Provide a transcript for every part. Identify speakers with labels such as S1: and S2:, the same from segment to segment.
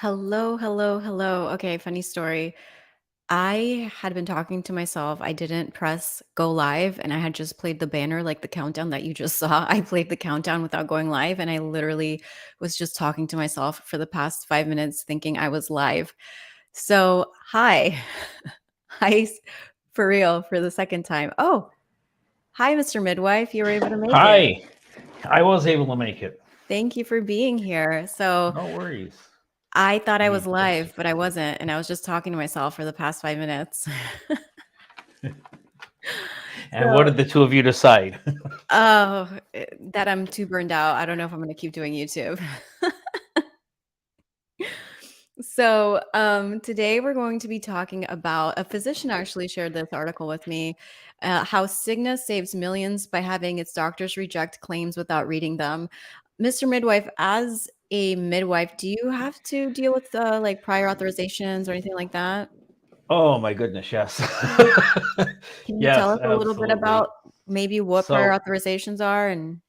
S1: Hello, hello, hello. Okay, funny story. I had been talking to myself. I didn't press go live and I had just played the banner, like the countdown that you just saw. I played the countdown without going live and I literally was just talking to myself for the past 5 minutes thinking I was live. So, hi. Hi, for real, for the second time. Oh, hi, Mr. Midwife. You were able to make it.
S2: Hi, I was able to make it.
S1: Thank you for being here. So,
S2: No worries.
S1: I thought I was
S2: You just
S1: live, but I wasn't, and I was just talking to myself for the past 5 minutes.
S2: and what
S1: So,
S2: did the two of you decide?
S1: that I'm too burned out. I don't know if I'm gonna keep doing YouTube. So, today we're going to be talking about a physician actually shared this article with me, how Cigna saves millions by having its doctors reject claims without reading them. Mr. Midwife, as a midwife, do you have to deal with, like, prior authorizations or anything like that?
S2: Oh my goodness, yes.
S1: Can you tell
S2: Yes,
S1: us a little bit about
S2: absolutely.
S1: maybe what prior
S2: So,
S1: authorizations are and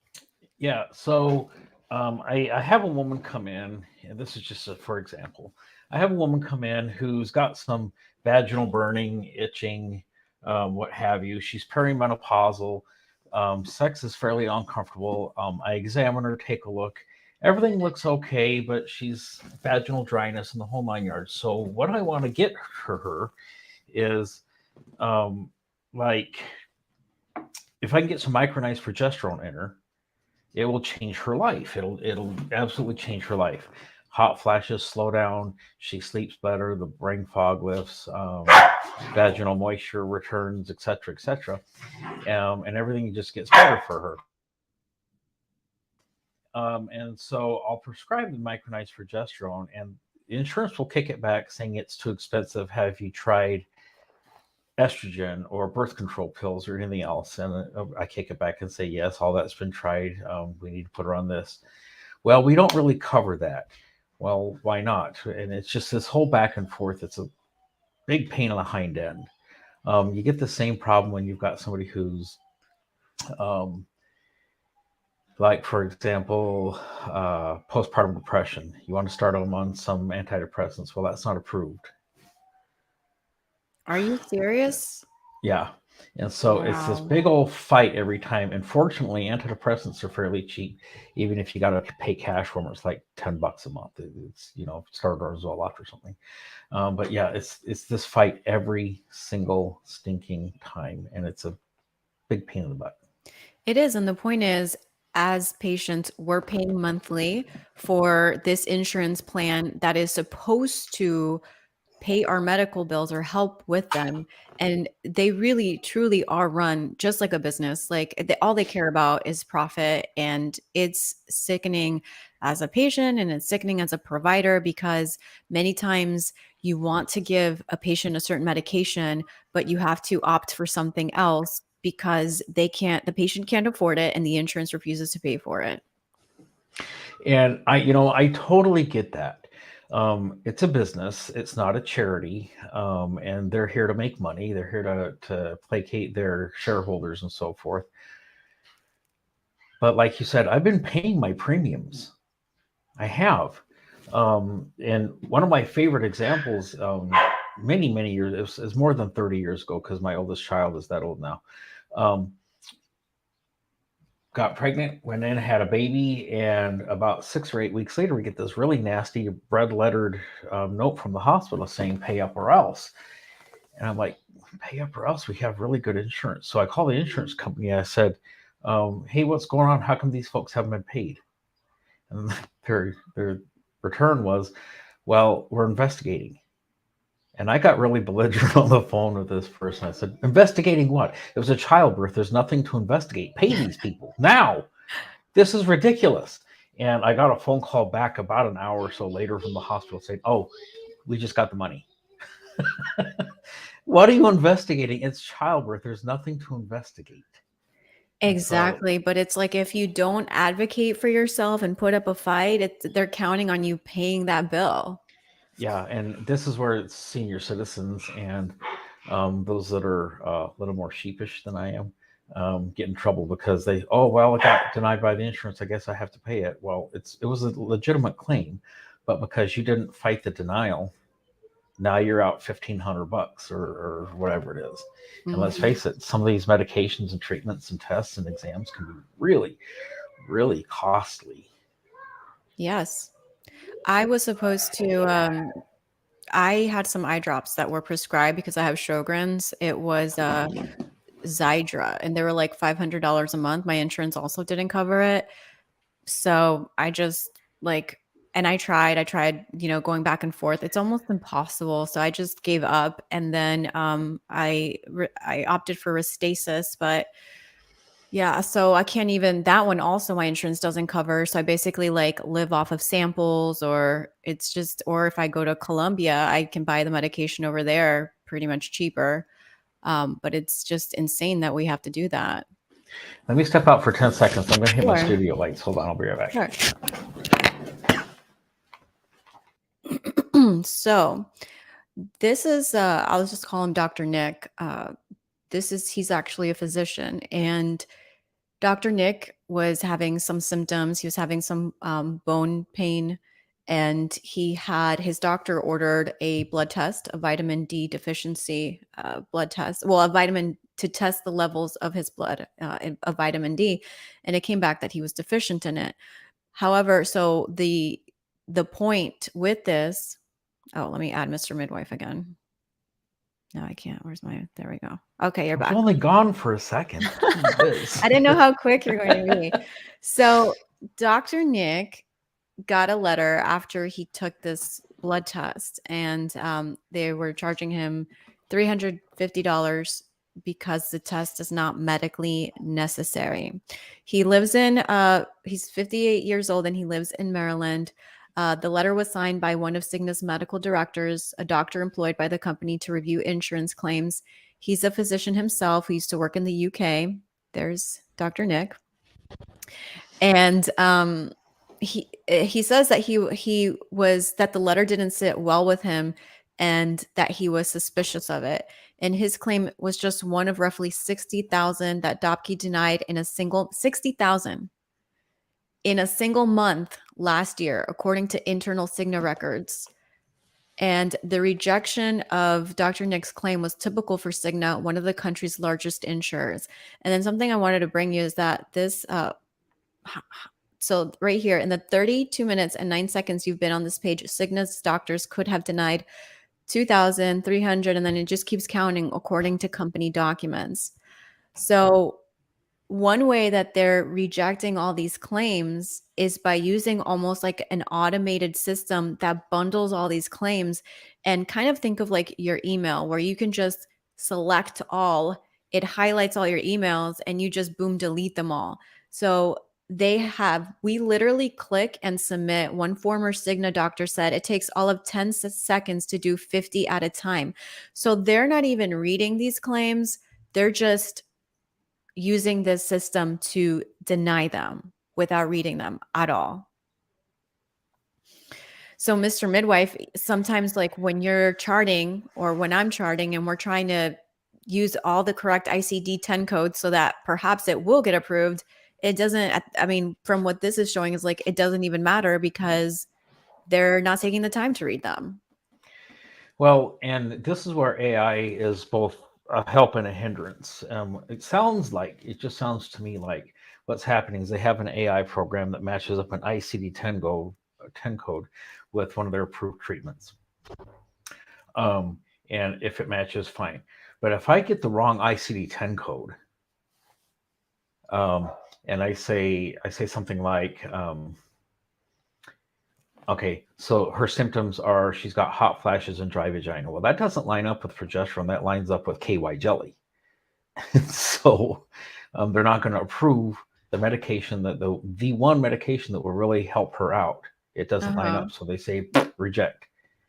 S2: yeah, so I have a woman come in, and this is just for example. I have a woman come in who's got some vaginal burning, itching, what have you. She's perimenopausal. Sex is fairly uncomfortable. I examine her, take a look. Everything looks okay, but she's vaginal dryness and the whole 9 yards. So what I want to get her is um, like if I can get some micronized progesterone in her, it will change her life. It'll absolutely change her life. Hot flashes slow down. She sleeps better. The brain fog lifts. Vaginal moisture returns, etc., etc., and everything just gets better for her. And so I'll prescribe the micronized progesterone, and the insurance will kick it back, saying it's too expensive. Have you tried estrogen or birth control pills or anything else? And I kick it back and say yes, all that's been tried. We need to put her on this. Well, we don't really cover that. Well, why not? And it's just this whole back and forth. It's a big pain on the hind end. You get the same problem when you've got somebody who's, um, like, for example, postpartum depression. You want to start them on some antidepressants. Well, that's not approved.
S1: are you serious?
S2: Yeah. And so it's this
S1: Wow.
S2: big old fight every time. And fortunately, antidepressants are fairly cheap, even if you got to pay cash for them. It's like $10 a month. It's started or Zoloft or something. But yeah, it's this fight every single stinking time, and it's a big pain in the butt.
S1: It is, and the point is, as patients, we're paying monthly for this insurance plan that is supposed to pay our medical bills or help with them, and they really truly are run just like a business. Like, all they care about is profit, and it's sickening as a patient and it's sickening as a provider because many times you want to give a patient a certain medication, but you have to opt for something else because the patient can't afford it and the insurance refuses to pay for it.
S2: And I totally get that. It's a business. It's not a charity, and they're here to make money. They're here to placate their shareholders and so forth. But like you said, I've been paying my premiums. I have. And one of my favorite examples, many years, it was more than 30 years ago because my oldest child is that old now. Um, got pregnant, went in, had a baby, and about 6 or 8 weeks later, we get this really nasty red lettered note from the hospital saying "pay up or else." And I'm like, "Pay up or else? We have really good insurance." So I called the insurance company. I said, "Hey, what's going on? How come these folks haven't been paid?" And their return was, "Well, we're investigating." And I got really belligerent on the phone with this person. I said, "Investigating what? It was a childbirth. There's nothing to investigate. Pay these people now. This is ridiculous." And I got a phone call back about an hour or so later from the hospital saying, "Oh, we just got the money." What are you investigating? It's childbirth. There's nothing to investigate. And so,
S1: Exactly, but it's like if you don't advocate for yourself and put up a fight, they're counting on you paying that bill.
S2: yeah, and this is where it's senior citizens and those that are a little more sheepish than I am get in trouble because oh, well, it got denied by the insurance. I guess I have to pay it. Well, it was a legitimate claim, but because you didn't fight the denial, now you're out $1,500 or whatever it is. And let's
S1: Mhm.
S2: face it, some of these medications and treatments and tests and exams can be really, really costly.
S1: Yes. I was supposed to, I had some eye drops that were prescribed because I have Sjogren's. It was Xiidra, and they were like $500 a month. My insurance also didn't cover it. So I just like, and I tried, going back and forth. It's almost impossible. So I just gave up. And then I opted for Restasis, but yeah, so I can't even, that one also my insurance doesn't cover. So I basically like live off of samples, or it's just, or if I go to Colombia, I can buy the medication over there pretty much cheaper. But it's just insane that we have to do that.
S2: Let me step out for 10 seconds. I'm going to hit my
S1: Sure.
S2: studio lights. Hold on, I'll be right back.
S1: Sure. So this is, I'll just call him Dr. Nick. He's actually a physician, and Dr. Nick was having some symptoms. He was having some bone pain, and his doctor ordered a blood test, a vitamin D deficiency blood test. Well, a vitamin to test the levels of his blood of vitamin D, and it came back that he was deficient in it. However, so the point with this. Oh, let me add Mr. Midwife again. No, I can't. There we go. Okay, you're
S2: I was
S1: back.
S2: only gone for a second.
S1: I didn't know how quick you're going to be. So Dr. Nick got a letter after he took this blood test, and they were charging him $350 because the test is not medically necessary. He's 58 years old, and he lives in Maryland. The letter was signed by one of Cigna's medical directors, a doctor employed by the company to review insurance claims. He's a physician himself who used to work in the UK. There's Dr. Nick. And he says that he was that the letter didn't sit well with him, and that he was suspicious of it. And his claim was just one of roughly 60,000 that Dopke denied in a single 60,000 in a single month last year, according to internal Cigna records. And the rejection of Dr. Nick's claim was typical for Cigna, one of the country's largest insurers. And then something I wanted to bring you is that so right here in the 32 minutes and 9 seconds you've been on this page, Cigna's doctors could have denied 2,300, and then it just keeps counting according to company documents. So one way that they're rejecting all these claims is by using almost like an automated system that bundles all these claims, and kind of think of like your email where you can just select all, it highlights all your emails, and you just boom, delete them all. So we literally click and submit. One former Cigna doctor said it takes all of 10 seconds to do 50 at a time. So they're not even reading these claims. They're just using this system to deny them without reading them at all. So, Mr. Midwife, sometimes like when you're charting or when I'm charting and we're trying to use all the correct ICD-10 codes so that perhaps it will get approved, it doesn't, I mean, from what this is showing is like, it doesn't even matter because they're not taking the time to read them.
S2: Well, and this is where AI is both a help and a hindrance. It just sounds to me like what's happening is they have an AI program that matches up an ICD-10 code with one of their approved treatments. And if it matches, fine. But if I get the wrong ICD-10 code, and I say something like, okay, so her symptoms are she's got hot flashes and dry vagina. Well, that doesn't line up with progesterone. That lines up with KY jelly. So they're not going to approve the medication that the one medication that will really help her out. It doesn't line up. So they say reject.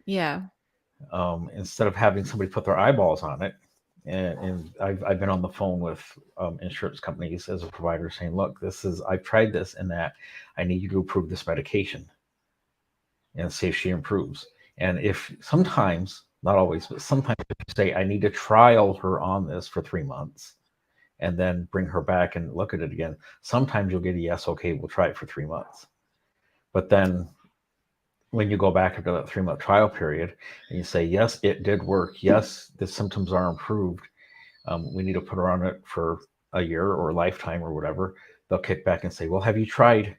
S1: Yeah.
S2: Instead of having somebody put their eyeballs on it. And I've been on the phone with insurance companies as a provider saying, look, I've tried this and that. I need you to approve this medication and see if she improves. And if sometimes, not always, but sometimes if you say, I need to trial her on this for 3 months and then bring her back and look at it again, sometimes you'll get a yes, okay, we'll try it for 3 months. But then when you go back after that 3-month trial period and you say, yes, it did work. Yes, the symptoms are improved. We need to put her on it for a year or a lifetime or whatever. They'll kick back and say, well, have you tried?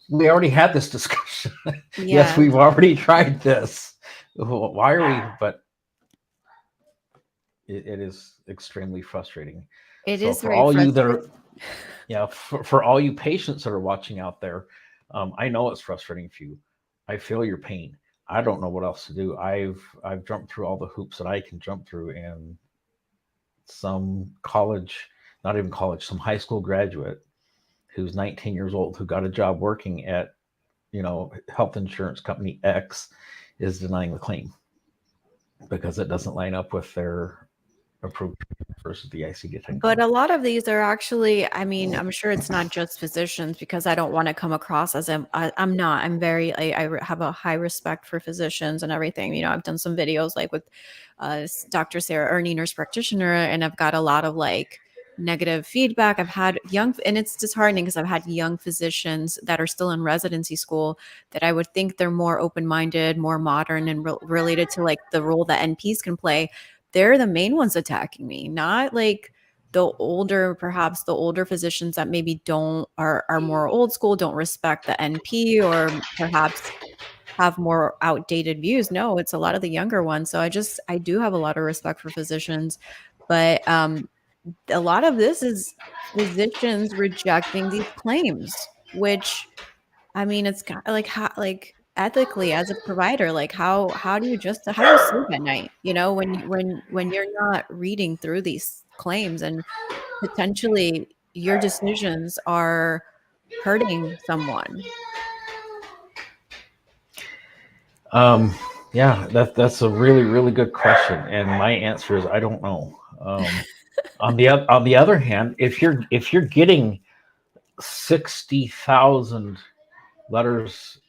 S2: We already had this discussion. Yes,
S1: Yes,
S2: we've already tried this. Why are we? But it is extremely frustrating.
S1: it
S2: So
S1: is
S2: for
S1: very
S2: all you that
S1: frustrating.
S2: are, yeah, for all you patients that are watching out there, I know it's frustrating for you. I feel your pain. I don't know what else to do. I've jumped through all the hoops that I can jump through, and some college, not even college, some high school graduate who's 19 years old who got a job working at, health insurance company X is denying the claim because it doesn't line up with their approved versus the ICD-10
S1: But
S2: code.
S1: a lot of these are actually, I mean, I'm sure it's not just physicians because I don't want to come across as I'm not. I'm very, have a high respect for physicians and everything. I've done some videos like with Dr. Sarah Ernie, nurse practitioner, and I've got a lot of like negative feedback. I've had and it's disheartening because I've had young physicians that are still in residency school that I would think they're more open-minded, more modern, and related to like the role that NPs can play. They're the main ones attacking me, not like perhaps the older physicians that maybe don't are more old school, don't respect the NP, or perhaps have more outdated views. No, it's a lot of the younger ones. So I do have a lot of respect for physicians, but a lot of this is physicians rejecting these claims, which I mean, it's kind of like how, like ethically as a provider, like how do you sleep at night? When you're not reading through these claims and potentially your decisions are hurting someone.
S2: Um, yeah, that's a really really good question, and my answer is I don't know. On the other hand, if you're getting 60,000 letters,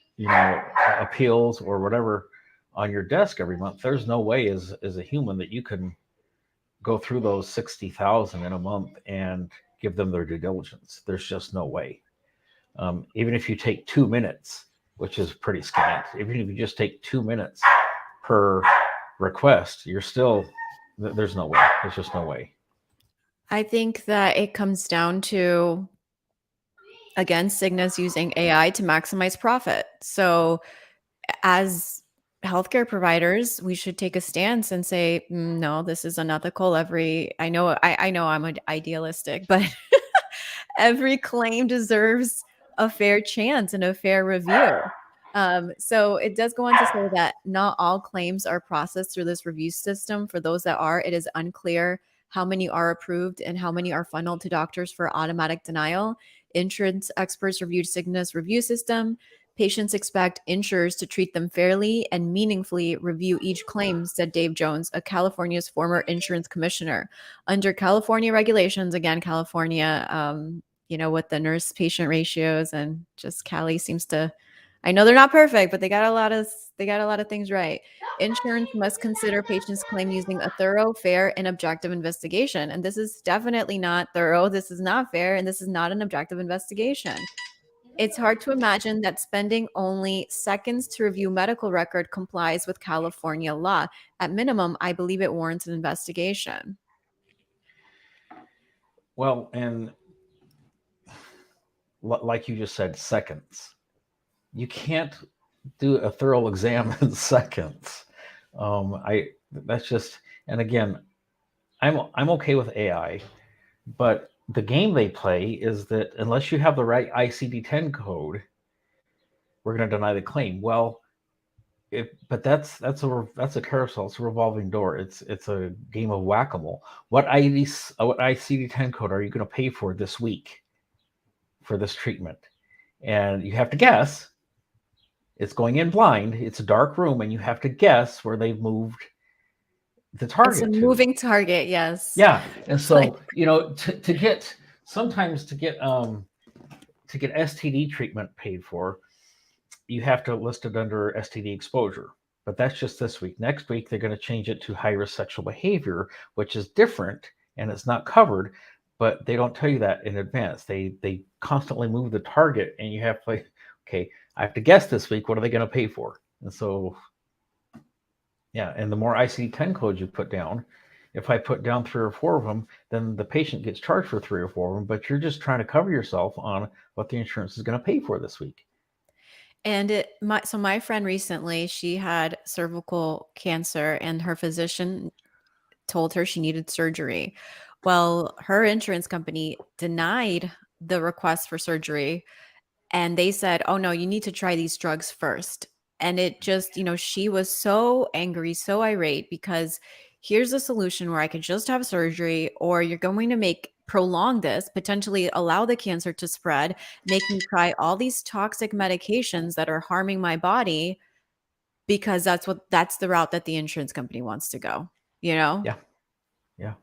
S2: appeals or whatever on your desk every month, there's no way as a human that you can go through those 60,000 in a month and give them their due diligence. There's just no way. Even if you take 2 minutes, which is pretty scant, even if you just take 2 minutes per request, you're still, there's no way. There's just no way.
S1: I think that it comes down to, again, Cigna's using AI to maximize profit. So as healthcare providers, we should take a stance and say, no, this is unethical. I know I'm idealistic, but every claim deserves a fair chance and a fair review. So it does go on to say that not all claims are processed through this review system. For those that are, it is unclear how many are approved and how many are funneled to doctors for automatic denial. Insurance experts reviewed Cigna's review system. Patients expect insurers to treat them fairly and meaningfully review each claim, said Dave Jones, a California's former insurance commissioner. Under California regulations, again, California, with the nurse patient ratios, and just Cali seems to, I know they're not perfect, but they got a lot of things right. Insurance must consider patients' claim using a thorough, fair, and objective investigation. And this is definitely not thorough. This is not fair, and this is not an objective investigation. It's hard to imagine that spending only seconds to review medical record complies with California law. At minimum, I believe it warrants an investigation.
S2: Well, and like you just said, seconds. You can't do a thorough exam in seconds. I that's just, and again, I'm okay with AI, but the game they play is that unless you have the right ICD-10 code, we're going to deny the claim. Well, but that's a carousel. It's a revolving door. It's a game of whack-a-mole. What ICD-10 code are you going to pay for this week for this treatment? And you have to guess. It's going in blind. It's a dark room, and you have to guess where they've moved the
S1: It's a
S2: target to.
S1: moving target, yes.
S2: Yeah, and
S1: It's like
S2: so to get sometimes to get STD treatment paid for, you have to list it under STD exposure. But that's just this week. Next week they're going to change it to high risk sexual behavior, which is different and it's not covered. But they don't tell you that in advance. They constantly move the target, and you have to like, okay, I have to guess this week. What are they going to pay for? And so, yeah, and the more ICD-10 codes you put down, if I put down 3 or 4 of them, then the patient gets charged for 3 or 4 of them, but you're just trying to cover yourself on what the insurance is going to pay for this week.
S1: And my friend recently, she had cervical cancer and her physician told her she needed surgery. Well, her insurance company denied the request for surgery and they said, "Oh no, you need to try these drugs first." And it just, she was so angry, so irate because here's a solution where I could just have surgery, or you're going to make prolong this, potentially allow the cancer to spread, make me try all these toxic medications that are harming my body because that's the route that the insurance company wants to go, you know?
S2: Yeah, yeah.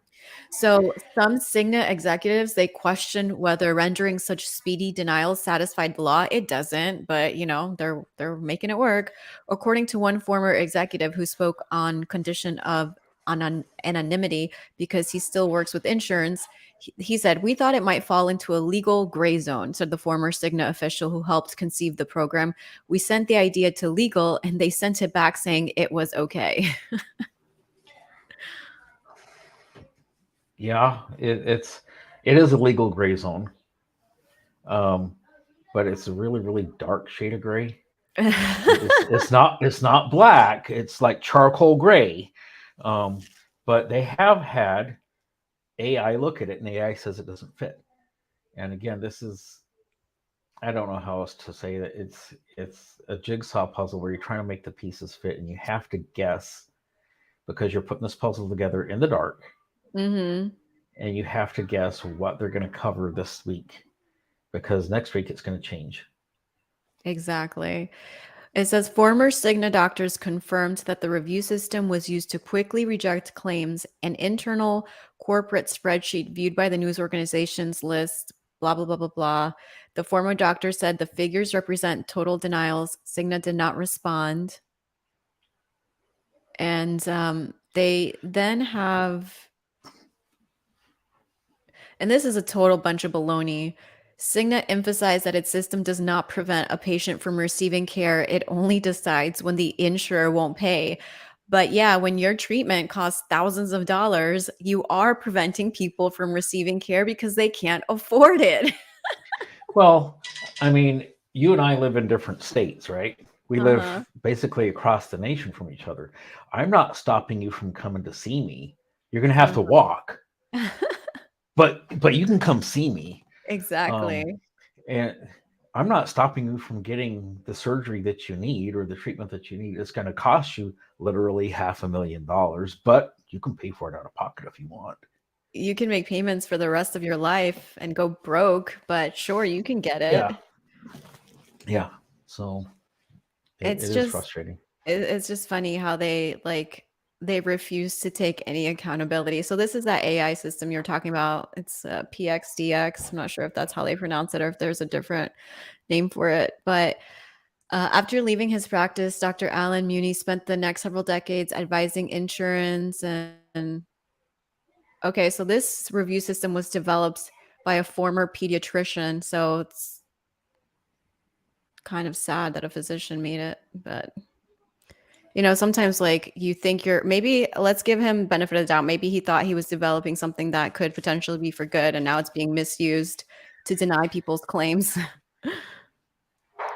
S1: So some Cigna executives, they questioned whether rendering such speedy denials satisfied the law. It doesn't, but they're making it work. According to one former executive who spoke on condition of anonymity because he still works with insurance, he said, "We thought it might fall into a legal gray zone," said the former Cigna official who helped conceive the program. "We sent the idea to legal and they sent it back saying it was okay."
S2: Yeah, it is a legal gray zone, um, but it's a really really dark shade of gray. It's not black. It's like charcoal gray. Um, but they have had AI look at it, and AI says it doesn't fit. And again, this is, I don't know how else to say that. It's a jigsaw puzzle where you're trying to make the pieces fit, and you have to guess because you're putting this puzzle together in the dark,
S1: Mhm.
S2: and you have to guess what they're going to cover this week because next week it's going to change.
S1: Exactly. It says former Cigna doctors confirmed that the review system was used to quickly reject claims. An internal corporate spreadsheet viewed by the news organization's list, blah, blah, blah, blah, blah. The former doctor said the figures represent total denials. Cigna did not respond. And they then have, and this is a total bunch of baloney. Cigna emphasized that its system does not prevent a patient from receiving care. It only decides when the insurer won't pay. But yeah, when your treatment costs thousands of dollars, you are preventing people from receiving care because they can't afford it.
S2: Well, I mean, you and I live in different states, right? We
S1: Uh-huh.
S2: live basically across the nation from each other. I'm not stopping you from coming to see me. You're going to have to walk, but you can come see me. Um,
S1: Exactly.
S2: and I'm not stopping you from getting the surgery that you need or the treatment that you need. It's going to cost you literally $500,000, but you can pay for it out of pocket if you want.
S1: You can make payments for the rest of your life and go broke, but sure, you can get
S2: Yeah,
S1: it.
S2: yeah. So
S1: It's
S2: it is
S1: just
S2: frustrating.
S1: it's just funny how they refuse to take any accountability. So this is that AI system you're talking about. It's PXDX. I'm not sure if that's how they pronounce it or if there's a different name for it. But after leaving his practice, Dr. Alan Muni spent the next several decades advising insurance and okay, so this review system was developed by a former pediatrician. So it's kind of sad that a physician made it, but sometimes like you think maybe let's give him benefit of the doubt. Maybe he thought he was developing something that could potentially be for good, and now it's being misused to deny people's claims.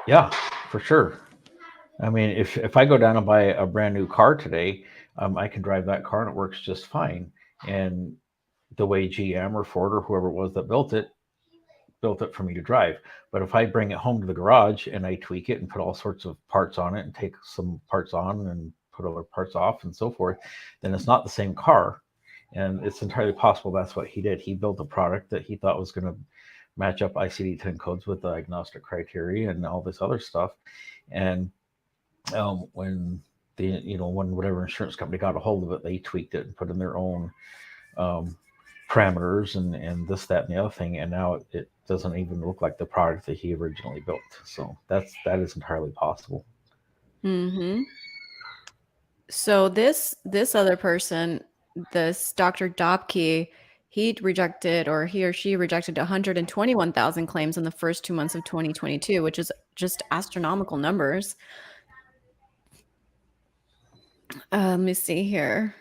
S2: Yeah, for sure. I mean, if I go down and buy a brand new car today, I can drive that car and it works just fine. And the way GM or Ford or whoever it was that built it for me to drive. But if I bring it home to the garage and I tweak it and put all sorts of parts on it and take some parts on and put other parts off and so forth, then it's not the same car. And it's entirely possible that's what he did. He built a product that he thought was going to match up ICD-10 codes with diagnostic criteria and all this other stuff. And when when whatever insurance company got a hold of it, they tweaked it and put in their own um, parameters and this, that, and the other thing, and now it doesn't even look like the product that he originally built. So that is entirely possible.
S1: Hmm. So this other person, this Dr. Dobke, he or she rejected 121,000 claims in the first 2 months of 2022, which is just astronomical numbers. Let me see here.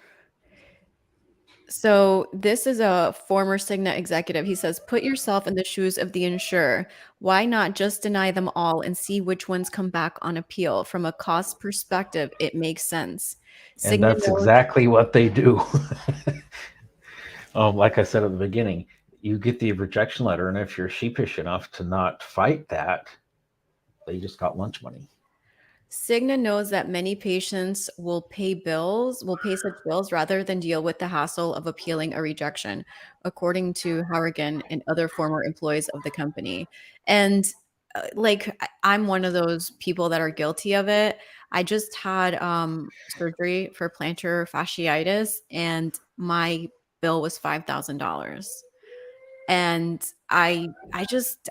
S1: So this is a former Cigna executive. He says, put yourself in the shoes of the insurer. Why not just deny them all and see which ones come back on appeal? From a cost perspective, it makes sense.
S2: And
S1: Cigna
S2: that's
S1: knows.
S2: exactly what they do. Like I said at the beginning, you get the rejection letter, and if you're sheepish enough to not fight that, they just got lunch money.
S1: Cigna knows that many patients will pay such bills rather than deal with the hassle of appealing a rejection, according to Harrigan and other former employees of the company. And I'm one of those people that are guilty of it. I just had surgery for plantar fasciitis, and my bill was $5,000. And I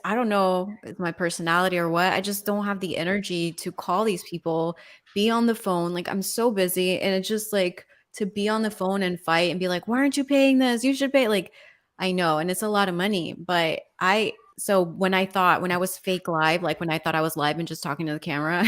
S1: don't know, it's my personality or what. I just don't have the energy to call these people, be on the phone. Like, I'm so busy, and it's just like to be on the phone and fight and be like, "Why aren't you paying this? You should pay." Like, I know, and it's a lot of money, but I so when I was fake live, like when I thought I was live and just talking to the camera,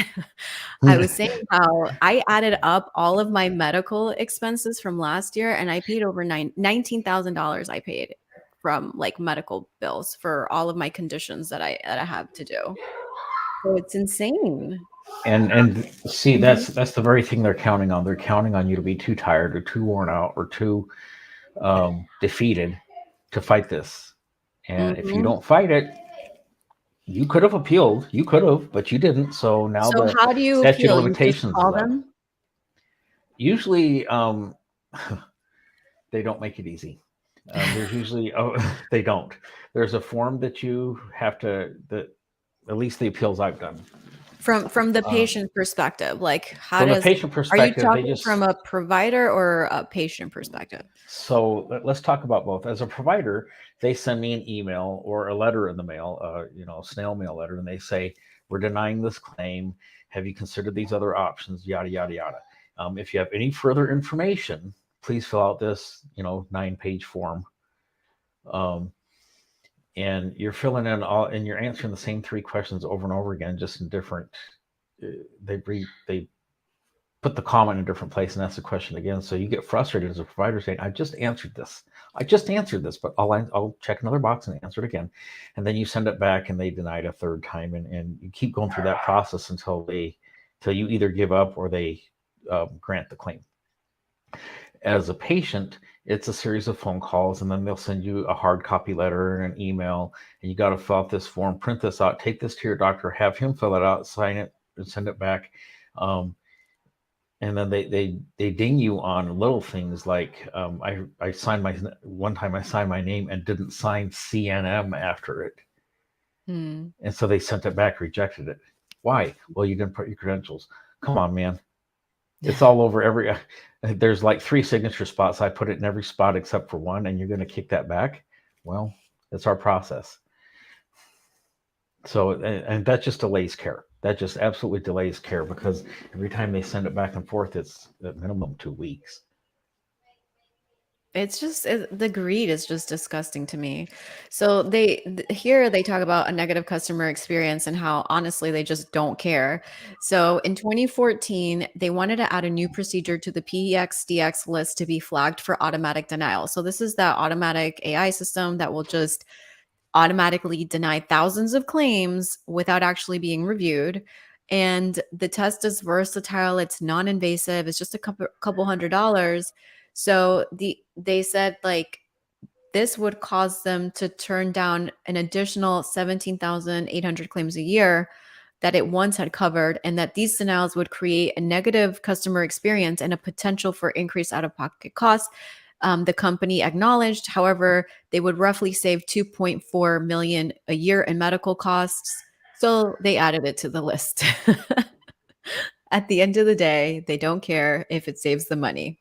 S1: I was saying how I added up all of my medical expenses from last year, and I paid over $19,000 I paid from, like, medical bills for all of my conditions that I have to do. So it's insane.
S2: And see,
S1: Mhm,
S2: that's the very thing they're counting on. They're counting on you to be too tired or too worn out or too defeated to fight this. And if you
S1: mhm.
S2: don't fight it, you could have appealed. You could have, but you didn't. So now
S1: So
S2: the
S1: how do you
S2: statute of
S1: appeal? You just
S2: limitations is
S1: call
S2: up.
S1: them?
S2: Usually, they don't make it easy. There's usually they don't. There's a form that you have to that at least the appeals I've done.
S1: From the
S2: Uh,
S1: patient perspective, like, how
S2: from the
S1: does
S2: patient
S1: are you
S2: perspective, they
S1: talking
S2: just
S1: from a provider or a patient perspective?
S2: so let's talk about both. As a provider, they send me an email or a letter in the mail, snail mail letter, and they say, "We're denying this claim. Have you considered these other options?" Yada yada yada. If you have any further information, please fill out this, 9-page form. Um, and you're filling in all, and you're answering the same three questions over and over again, just in different. They put the comment in a different place and ask the question again. So you get frustrated as a provider saying, "I just answered this. I just answered this, but I'll check another box and answer it again." And then you send it back and they deny it a third time. And you keep going through that process until you either give up or they grant the claim. As a patient, it's a series of phone calls, and then they'll send you a hard copy letter and an email, and you got to fill out this form, print this out, take this to your doctor, have him fill it out, sign it, and send it back. And then they ding you on little things like I signed my one time I signed my name and didn't sign CNM after it,
S1: Hmm.
S2: and so they sent it back, rejected it. Why? Well, you didn't put your credentials. Come on, man. It's all over every. There's like 3 signature spots. I put it in every spot except for one, and you're going to kick that back? Well, it's our process. So, and that just delays care. That just absolutely delays care because every time they send it back and forth, it's at minimum 2 weeks.
S1: It's just the greed is just disgusting to me. So here they talk about a negative customer experience and how honestly they just don't care. So in 2014, they wanted to add a new procedure to the PXDX list to be flagged for automatic denial. So this is that automatic AI system that will just automatically deny thousands of claims without actually being reviewed. And the test is versatile, it's non-invasive, it's just a couple $100. So they said, like, this would cause them to turn down an additional 17,800 claims a year that it once had covered, and that these denials would create a negative customer experience and a potential for increased out-of-pocket costs. The company acknowledged, however, they would roughly save 2.4 million a year in medical costs. So they added it to the list. At the end of the day, they don't care if it saves the money.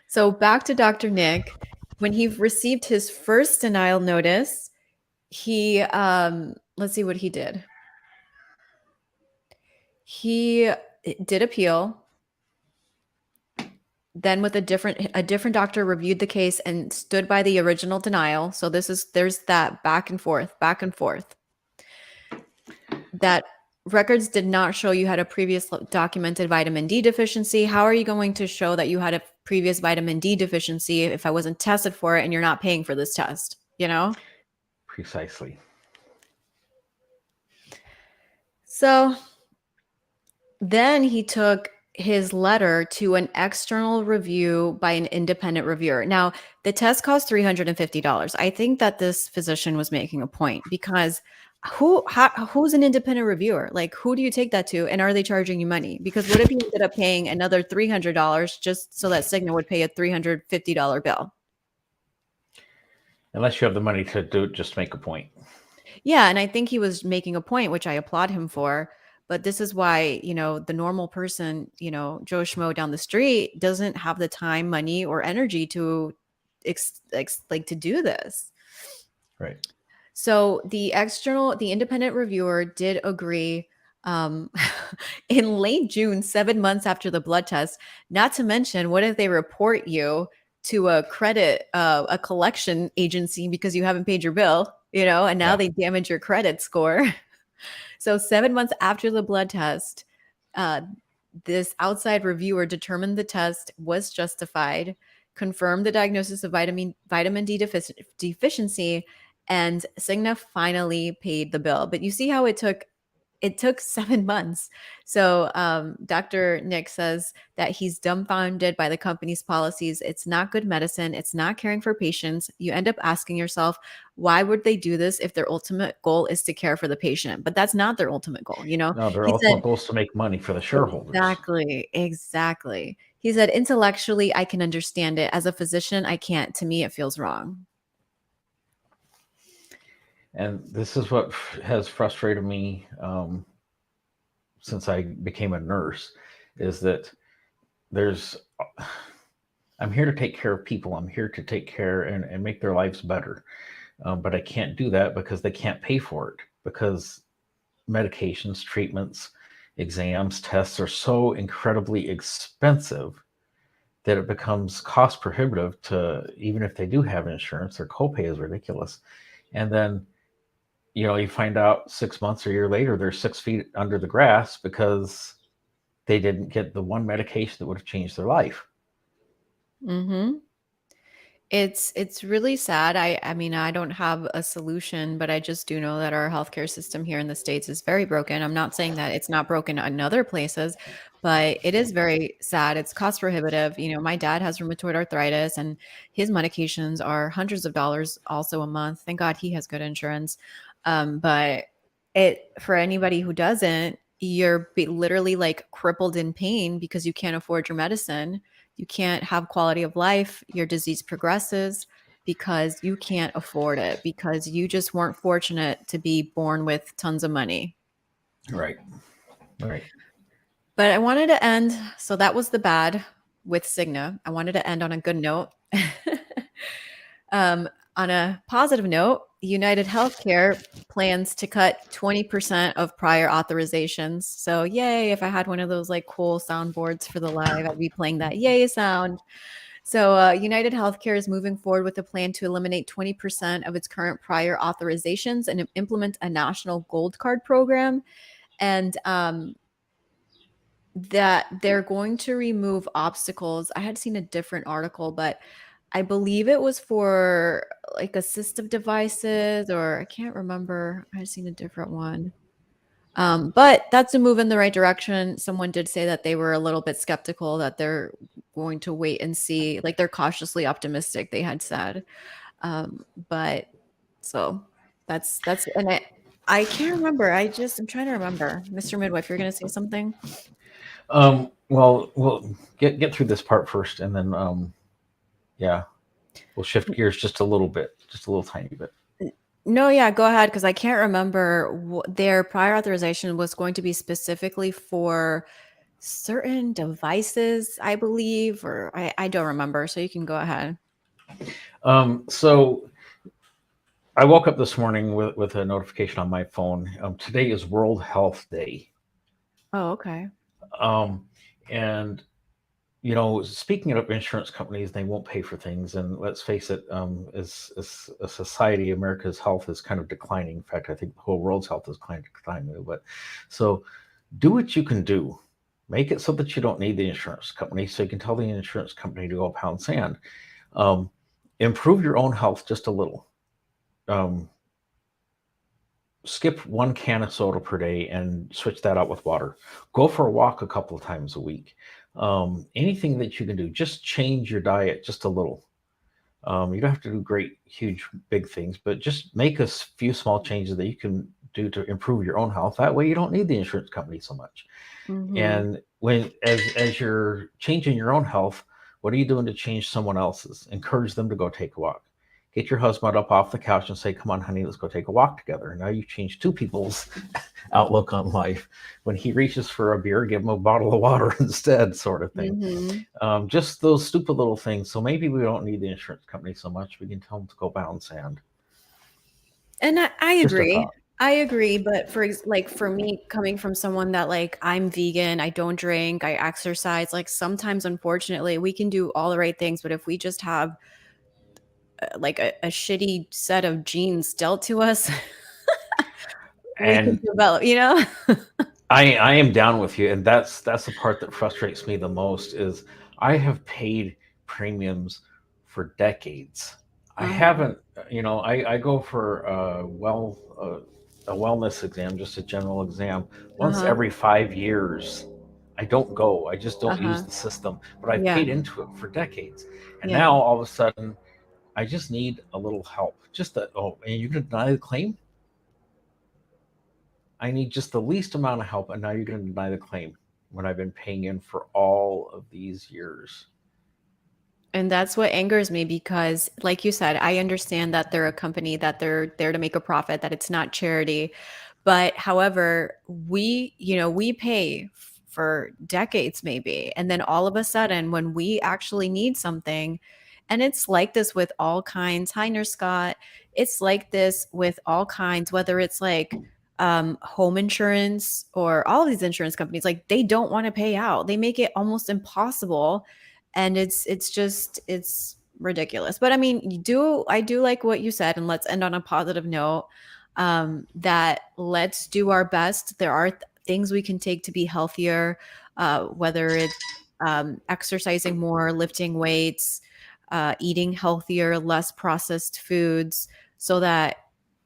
S1: So back to Dr. Nick, when he received his first denial notice, he let's see what he did. He did appeal. Then with a different doctor reviewed the case and stood by the original denial. So there's that back and forth, back and forth. That records did not show you had a previous documented vitamin D deficiency. How are you going to show that you had a previous vitamin D deficiency if I wasn't tested for it and you're not paying for this test? You know?
S2: Precisely.
S1: So then he took his letter to an external review by an independent reviewer. Now, the test cost $350. I think that this physician was making a point because who's an independent reviewer? Like, who do you take that to, and are they charging you money? Because what if you ended up paying another $300 just so that Cigna would pay a $350 bill?
S2: Unless you have the money to do it, just make a point.
S1: Yeah, and I think he was making a point, which I applaud him for. But this is why, the normal person, Joe Schmo down the street doesn't have the time, money, or energy to like to do this.
S2: Right.
S1: So the independent reviewer did agree um, in late June, 7 months after the blood test. Not to mention, what if they report you to a collection agency because you haven't paid your bill, and now
S2: Yeah.
S1: they damage your credit score. So 7 months after the blood test, uh, this outside reviewer determined the test was justified, confirmed the diagnosis of vitamin D deficiency, and Cigna finally paid the bill. But you see how it took 7 months. So Dr. Nick says that he's dumbfounded by the company's policies. It's not good medicine. It's not caring for patients. You end up asking yourself, why would they do this if their ultimate goal is to care for the patient? But that's not their ultimate goal.
S2: No, their
S1: He said,
S2: ultimate goal is to make money for the shareholders.
S1: exactly. He said, intellectually, I can understand it. As a physician, I can't. To me, it feels wrong.
S2: And this is what has frustrated me since I became a nurse, is that I'm here to take care of people. I'm here to take care and make their lives better. But I can't do that because they can't pay for it, because medications, treatments, exams, tests are so incredibly expensive that it becomes cost prohibitive to, even if they do have insurance, their copay is ridiculous. And then, you find out 6 months or a year later, they're 6 feet under the grass because they didn't get the one medication that would have changed their life.
S1: Mm-hmm. It's really sad. I mean, I don't have a solution, but I just do know that our healthcare system here in the States is very broken. I'm not saying that it's not broken in other places, but it is very sad. It's cost prohibitive. My dad has rheumatoid arthritis and his medications are hundreds of dollars also a month. Thank God he has good insurance. But for anybody who doesn't, you're literally like crippled in pain because you can't afford your medicine. You can't have quality of life. Your disease progresses because you can't afford it, because you just weren't fortunate to be born with tons of money.
S2: Right. Right.
S1: But I wanted to end. So that was the bad with Cigna. I wanted to end on a good note. On a positive note, United Healthcare plans to cut 20% of prior authorizations. So, yay, if I had one of those like cool soundboards for the live, I'd be playing that yay sound. So, United Healthcare is moving forward with a plan to eliminate 20% of its current prior authorizations and implement a national gold card program. And that they're going to remove obstacles. I had seen a different article, but I believe it was for like assistive devices, or I can't remember. I had seen a different one. But that's a move in the right direction. Someone did say that they were a little bit skeptical, that they're going to wait and see. Like, they're cautiously optimistic, they had said. But so and I can't remember. I'm trying to remember. Mr. Midwife, you're gonna say something?
S2: Well, we'll get through this part first, and then yeah, we'll shift gears just a little bit, just a little tiny bit.
S1: No, yeah, go ahead, because I can't remember. Their prior authorization was going to be specifically for certain devices, I believe, or I don't remember. So you can go ahead.
S2: So I woke up this morning with a notification on my phone. Today is World Health Day.
S1: Oh, okay.
S2: And Speaking of insurance companies, they won't pay for things, and let's face it, as a society, America's health is kind of declining. In fact, I think the whole world's health is kind of declining. But so, do what you can do. Make it so that you don't need the insurance company, so you can tell the insurance company to go pound sand. Um, Improve your own health just a little. Um, Skip one can of soda per day and switch that out with water. Go for a walk a couple of times a week. Anything that you can do, just change your diet just a little. You don't have to do great, huge, big things, but just make a few small changes that you can do to improve your own health. That way, you don't need the insurance company so much.
S1: Mhm.
S2: And as you're changing your own health, what are you doing to change someone else's? Encourage them to go take a walk. Get your husband up off the couch and say, "Come on, honey, let's go take a walk together." And now you've changed two people's outlook on life. When he reaches for a beer, give him a bottle of water instead, sort of thing.
S1: Mhm.
S2: Just those stupid little things. So maybe we don't need the insurance company so much. We can tell them to go pound sand.
S1: And I
S2: Just a
S1: agree.
S2: thought.
S1: I agree, but like for me coming from someone that like I'm vegan, I don't drink, I exercise, like sometimes unfortunately we can do all the right things, but if we just have like a shitty set of genes dealt to us, we can
S2: And
S1: develop, you know?
S2: I am down with you, and that's the part that frustrates me the most is I have paid premiums for decades. I
S1: Uh-huh.
S2: haven't, I go for a wellness exam, just a general exam, once
S1: Uh-huh.
S2: every 5 years. I don't go. I just don't use
S1: Uh-huh.
S2: the system, but I've
S1: Yeah.
S2: paid into it for decades, and
S1: Yeah.
S2: now all of a sudden I just need a little help. Just that. Oh, and you're gonna deny the claim? I need just the least amount of help, and now you're going to deny the claim when I've been paying in for all of these years.
S1: And that's what angers me because, like you said, I understand that they're a company, that they're there to make a profit, that it's not charity. But however, we pay for decades maybe. And then all of a sudden, when we actually need something, and it's like this with all kinds, hi, Nurse Scott, it's like this with all kinds, whether it's like home insurance or all of these insurance companies, like they don't want to pay out. They make it almost impossible, and it's ridiculous. But I mean, I do like what you said, and let's end on a positive note. That let's do our best. There are things we can take to be healthier, whether it's exercising more, lifting weights, eating healthier, less processed foods, so that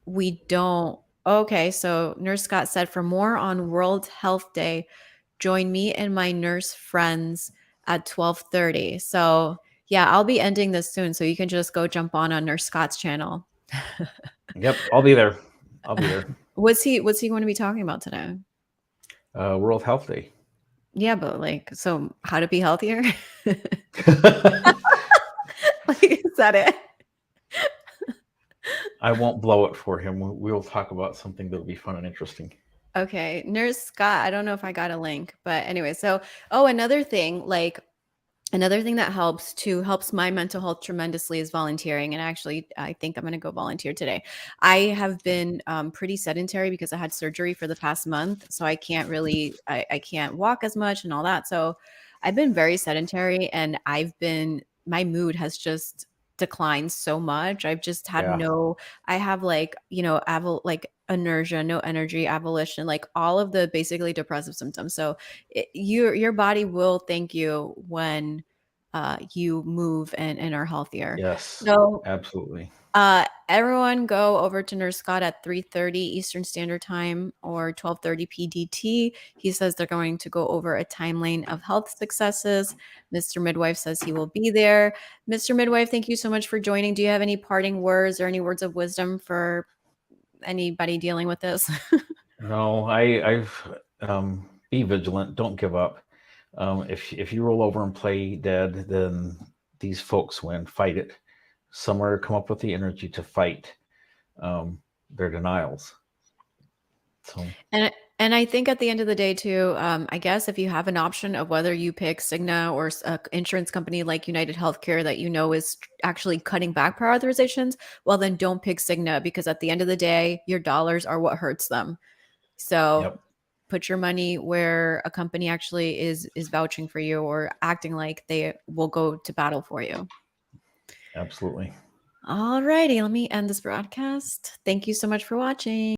S1: we don't. Okay, so Nurse Scott said for more on World Health Day, join me and my nurse friends at 12:30. So, yeah, I'll be ending this soon, so you can just go jump on Nurse Scott's channel.
S2: Yep, I'll be there. I'll be there.
S1: What's he going to be talking about today?
S2: World Health Day.
S1: Yeah, but like, so how to be healthier? Like, is that it?
S2: I won't blow it for him. We'll talk about something that'll be fun and interesting.
S1: Okay, Nurse Scott, I don't know if I got a link, but anyway, so oh, another thing that helps my mental health tremendously is volunteering. And actually, I think I'm going to go volunteer today. I have been pretty sedentary because I had surgery for the past month. So I can't really, I can't walk as much and all that. So I've been very sedentary, and my mood has just declined so much. I've just had
S2: Yeah.
S1: I have like, like inertia, no energy, avolition, like all of the basically depressive symptoms. So your body will thank you when you move and are healthier.
S2: Yes.
S1: So
S2: Absolutely.
S1: everyone go over to Nurse Scott at 3:30 Eastern Standard Time or 12:30 PDT. He says they're going to go over a timeline of health successes. Mr. Midwife says he will be there. Mr. Midwife, thank you so much for joining. Do you have any parting words or any words of wisdom for anybody dealing with this?
S2: No, I've be vigilant. Don't give up. If you roll over and play dead, then these folks win. Fight it. Somewhere come up with the energy to fight their denials. So,
S1: And I think at the end of the day too, I guess if you have an option of whether you pick Cigna or a insurance company like United Healthcare that you know is actually cutting back prior authorizations, well then don't pick Cigna, because at the end of the day, your dollars are what hurts them. So
S2: yep.
S1: put your money where a company actually is vouching for you or acting like they will go to battle for you.
S2: Absolutely.
S1: All righty, let me end this broadcast. Thank you so much for watching.